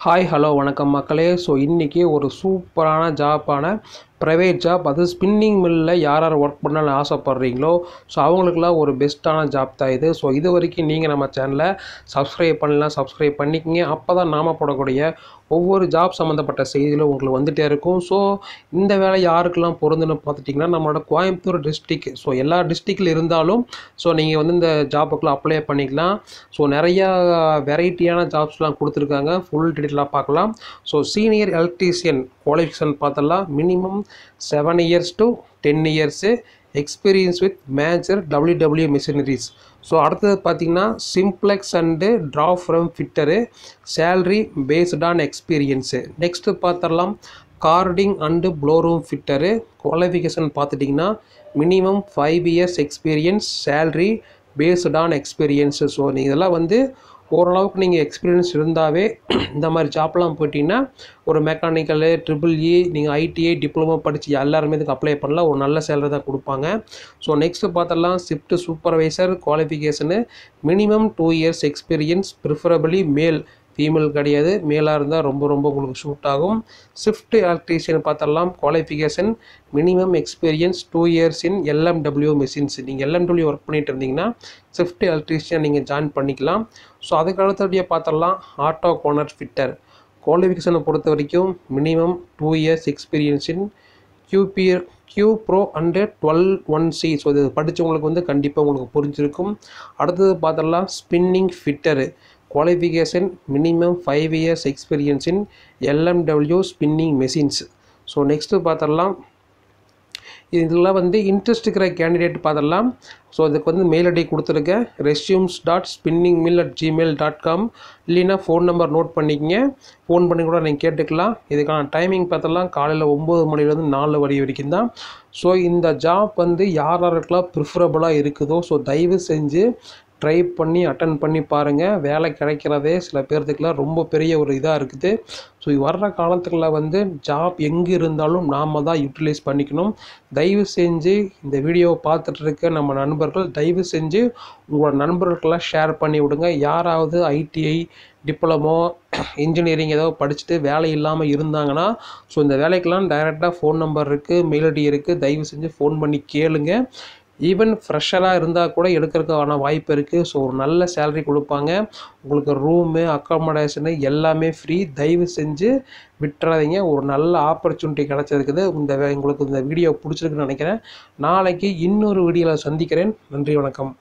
Hi hello வணக்கம் மக்களே. So இன்றைக்கி ஒரு சூப்பரான ஜாப்பான ப்ரைவேட் ஜாப், அது ஸ்பின்னிங் மில்லில் யார் யார் ஒர்க் பண்ணணும்னு ஆசைப்பட்றீங்களோ ஸோ அவங்களுக்குலாம் ஒரு பெஸ்ட்டான ஜாப் தான் இது. ஸோ இது வரைக்கும் நீங்கள் நம்ம சேனலை சப்ஸ்கிரைப் பண்ணலாம், சப்ஸ்கிரைப் பண்ணிக்கங்க. அப்போ தான் நாம் போடக்கூடிய ஒவ்வொரு ஜாப் சம்மந்தப்பட்ட செய்திகளும் உங்களுக்கு வந்துகிட்டே இருக்கும். ஸோ இந்த வேலை யாருக்கெல்லாம் பொருந்துன்னு பார்த்துட்டிங்கன்னா, நம்மளோட கோயம்புத்தூர் டிஸ்ட்ரிக், ஸோ எல்லா டிஸ்ட்ரிக்டில் இருந்தாலும் ஸோ நீங்கள் வந்து இந்த ஜாப்புக்குள்ளே அப்ளை பண்ணிக்கலாம். ஸோ நிறையா வெரைட்டியான ஜாப்ஸ்லாம் கொடுத்துருக்காங்க. ஃபுல் டீட்டெயிலாக பார்க்கலாம். ஸோ சீனியர் எலக்ட்ரீஷியன் குவாலிஃபிகேஷன் பார்த்தலாம். Minimum 7 years to 10 years experience with major WW machineries. So அடுத்தது பார்த்திங்கன்னா simplex and draw from fitter, salary based on experience. Next பார்த்துடலாம் கார்டிங் அண்டு ப்ளோரூம் ஃபிட்டரு. குவாலிஃபிகேஷன் பார்த்துட்டிங்கன்னா minimum 5 years experience, salary based on experience. So நீங்கள் இதெல்லாம் வந்து ஓரளவுக்கு நீங்கள் experience இருந்தாவே இந்த மாதிரி ஜாப்லாம் போயிட்டீங்கன்னா ஒரு மெக்கானிக்கலு, EEE, நீங்கள் ITI டிப்ளமோ படித்து எல்லாருமே இதுக்கு அப்ளை பண்ணலாம். ஒரு நல்ல சேலரி தான் கொடுப்பாங்க. ஸோ நெக்ஸ்ட்டு பார்த்தலாம் shift supervisor. Qualification minimum 2 years experience, preferably மேல், ஃபீமேல் கிடையாது. மேலாக இருந்தால் ரொம்ப உங்களுக்கு ஷூட் ஆகும். ஷிஃப்ட் எலக்ட்ரீஷியன் பார்த்தலாம். குவாலிஃபிகேஷன் மினிமம் எக்ஸ்பீரியன்ஸ் 2 years இன் LMW மிஷின்ஸ். நீங்கள் LMW ஒர்க் பண்ணிட்டு இருந்தீங்கன்னா ஷிஃப்ட் எலக்ட்ரீஷியன் நீங்கள் ஜாயின் பண்ணிக்கலாம். ஸோ அதுக்கு அடுத்தபடியாக பார்த்தலாம் ஆட்டோ கோனர் ஃபிட்டர். குவாலிஃபிகேஷனை பொறுத்த வரைக்கும் minimum 2 years experience in Q Pro and 12(1C). So இது படித்தவங்களுக்கு வந்து கண்டிப்பாக உங்களுக்கு புரிஞ்சிருக்கும். அடுத்தது பார்த்தலாம் spinning fitter. Qualification minimum 5 years experience in LMW spinning machines. So next பார்த்துடலாம் இதெல்லாம் வந்து இன்ட்ரெஸ்ட் இருக்கிற கேண்டிடேட் பார்த்துடலாம். ஸோ இதுக்கு வந்து மெயில் ஐடி கொடுத்துருக்கேன், resumes.spinningmill@gmail.com. இல்லைன்னா ஃபோன் நம்பர் நோட் பண்ணிக்கங்க, ஃபோன் பண்ணி கூட நீங்கள் கேட்டுக்கலாம். இதுக்கான டைமிங் பார்த்தலாம் காலையில் 9 மணிலேருந்து 4 மணி வரைக்கும் தான். ஸோ இந்த ஜாப் வந்து யாருக்கெல்லாம் ப்ரிஃபரபுளாக இருக்குதோ ஸோ தயவு செஞ்சு ட்ரை பண்ணி அட்டன் பண்ணி பாருங்கள். வேலை கிடைக்கிறதே சில பேர்த்துக்கெலாம் ரொம்ப பெரிய ஒரு இதாக இருக்குது. ஸோ வர்ற காலத்துக்குள்ள வந்து ஜாப் எங்கே இருந்தாலும் நாம் தான் யூட்டிலைஸ் பண்ணிக்கணும். தயவு செஞ்சு இந்த வீடியோவை பார்த்துட்டு இருக்க நம்ம நண்பர்கள் தயவு செஞ்சு உங்களோட நண்பர்களுக்கெல்லாம் ஷேர் பண்ணி விடுங்க. யாராவது ITI டிப்ளமோ, இன்ஜினியரிங் ஏதோ படிச்சுட்டு வேலை இல்லாமல் இருந்தாங்கன்னா ஸோ இந்த வேலைக்கெல்லாம் டைரெக்டாக ஃபோன் நம்பர் இருக்குது, மெயில் ஐடி இருக்குது. தயவு செஞ்சு ஃபோன் பண்ணி கேளுங்க. ஈவன் ஃப்ரெஷராக இருந்தால் கூட எடுக்கிறதுக்கான வாய்ப்பு இருக்குது. ஸோ ஒரு நல்ல சேலரி கொடுப்பாங்க. உங்களுக்கு ரூமு, அக்காமடேஷனு எல்லாமே ஃப்ரீ. தயவு செஞ்சு விட்டுறாதீங்க. ஒரு நல்ல ஆப்பர்ச்சுனிட்டி கிடச்சிருக்குது. உங்களுக்கு இந்த வீடியோ பிடிச்சிருக்குன்னு நினைக்கிறேன். நாளைக்கு இன்னொரு வீடியோவில் சந்திக்கிறேன். நன்றி, வணக்கம்.